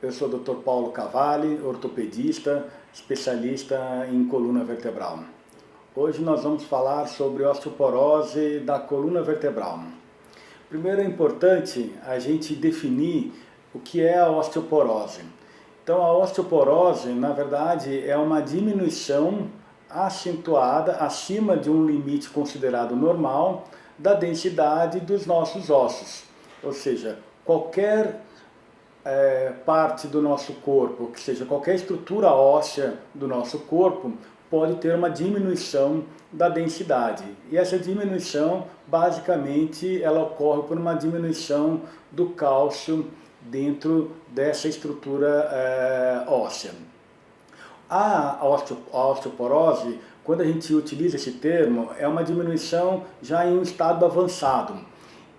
Eu sou o Dr. Paulo Cavalli, ortopedista, especialista em coluna vertebral. Hoje nós vamos falar sobre osteoporose da coluna vertebral. Primeiro é importante a gente definir o que é a osteoporose. Então a osteoporose, na verdade, é uma diminuição acentuada acima de um limite considerado normal da densidade dos nossos ossos. Ou seja, qualquer parte do nosso corpo, que seja qualquer estrutura óssea do nosso corpo, pode ter uma diminuição da densidade. E essa diminuição, basicamente, ela ocorre por uma diminuição do cálcio dentro dessa estrutura óssea. A osteoporose, quando a gente utiliza esse termo, é uma diminuição já em um estado avançado.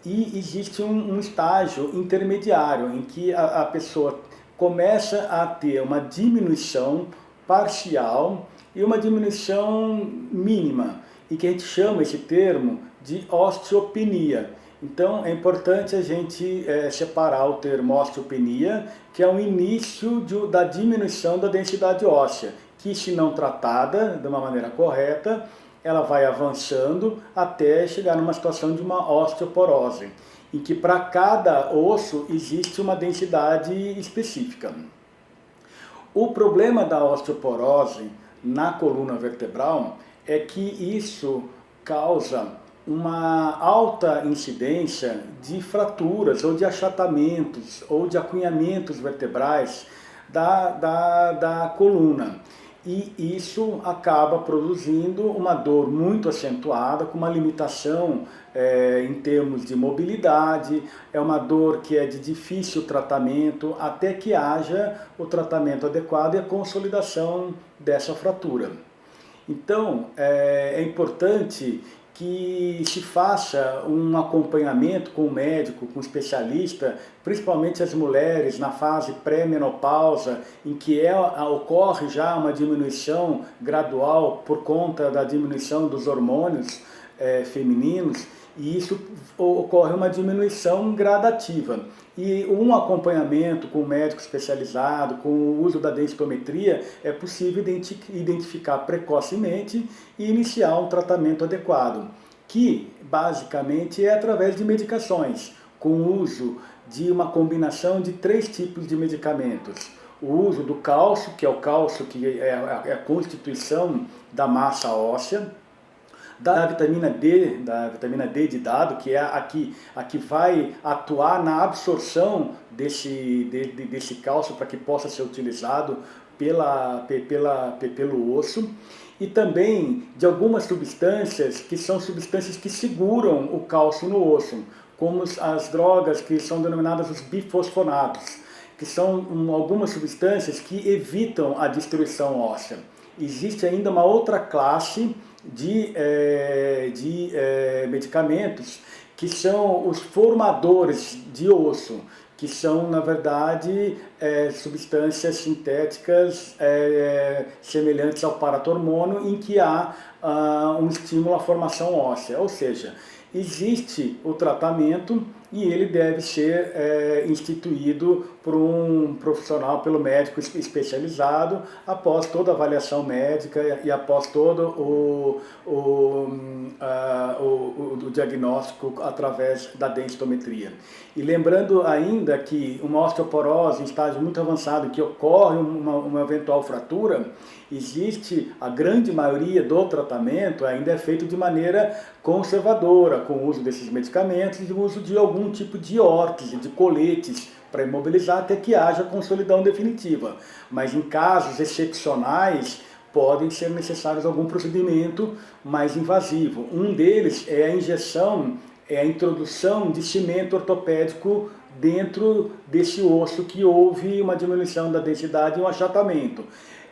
E existe um estágio intermediário em que a pessoa começa a ter uma diminuição parcial e uma diminuição mínima, e que a gente chama esse termo de osteopenia. Então é importante a gente separar o termo osteopenia, que é o início da diminuição da densidade óssea, que, se não tratada de uma maneira correta, ela vai avançando até chegar numa situação de uma osteoporose, em que para cada osso existe uma densidade específica. O problema da osteoporose na coluna vertebral é que isso causa uma alta incidência de fraturas ou de achatamentos ou de acunhamentos vertebrais da coluna. E isso acaba produzindo uma dor muito acentuada, com uma limitação em termos de mobilidade, é uma dor que é de difícil tratamento, até que haja o tratamento adequado e a consolidação dessa fratura. Então, é importante que se faça um acompanhamento com o médico, com o especialista, principalmente as mulheres na fase pré-menopausa, em que ocorre já uma diminuição gradual por conta da diminuição dos hormônios femininos, e isso ocorre uma diminuição gradativa. E um acompanhamento com o médico especializado, com o uso da densitometria, é possível identificar precocemente e iniciar um tratamento adequado, que basicamente é através de medicações, com o uso de uma combinação de 3 tipos de medicamentos. O uso do cálcio, que é o cálcio que é a constituição da massa óssea, da vitamina D de dado, que é a que vai atuar na absorção desse cálcio para que possa ser utilizado pelo osso, e também de algumas substâncias que são substâncias que seguram o cálcio no osso, como as drogas que são denominadas os bifosfonatos, que são algumas substâncias que evitam a destruição óssea. Existe ainda uma outra classe de medicamentos que são os formadores de osso, que são, na verdade, substâncias sintéticas semelhantes ao paratormônio, em que há um estímulo à formação óssea. Ou seja, existe o tratamento e ele deve ser instituído por um profissional, pelo médico especializado, após toda a avaliação médica e após todo o diagnóstico através da densitometria. E lembrando ainda que uma osteoporose em estágio muito avançado, que ocorre uma eventual fratura, existe a grande maioria do tratamento ainda é feito de maneira conservadora, com o uso desses medicamentos e o uso de algum tipo de órtese, de coletes, para imobilizar até que haja consolidação definitiva. Mas em casos excepcionais, podem ser necessários algum procedimento mais invasivo. Um deles é a injeção, é a introdução de cimento ortopédico dentro desse osso que houve uma diminuição da densidade e um achatamento.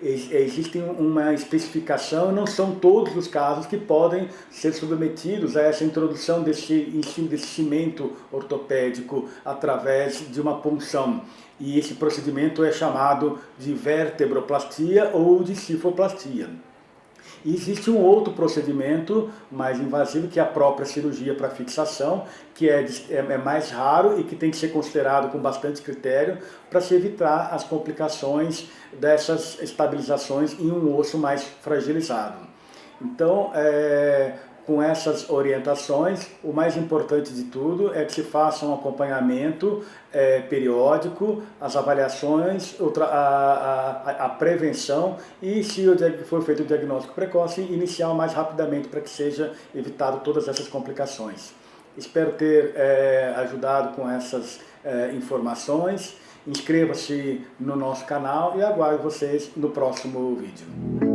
Existe uma especificação, não são todos os casos que podem ser submetidos a essa introdução desse cimento ortopédico através de uma punção. E esse procedimento é chamado de vertebroplastia ou de cifoplastia. E existe um outro procedimento mais invasivo, que é a própria cirurgia para fixação, que é mais raro e que tem que ser considerado com bastante critério para se evitar as complicações dessas estabilizações em um osso mais fragilizado. Então, com essas orientações, o mais importante de tudo é que se faça um acompanhamento periódico, as avaliações, a prevenção e, se for feito o diagnóstico precoce, iniciar o mais rapidamente para que seja evitado todas essas complicações. Espero ter ajudado com essas informações. Inscreva-se no nosso canal e aguardo vocês no próximo vídeo.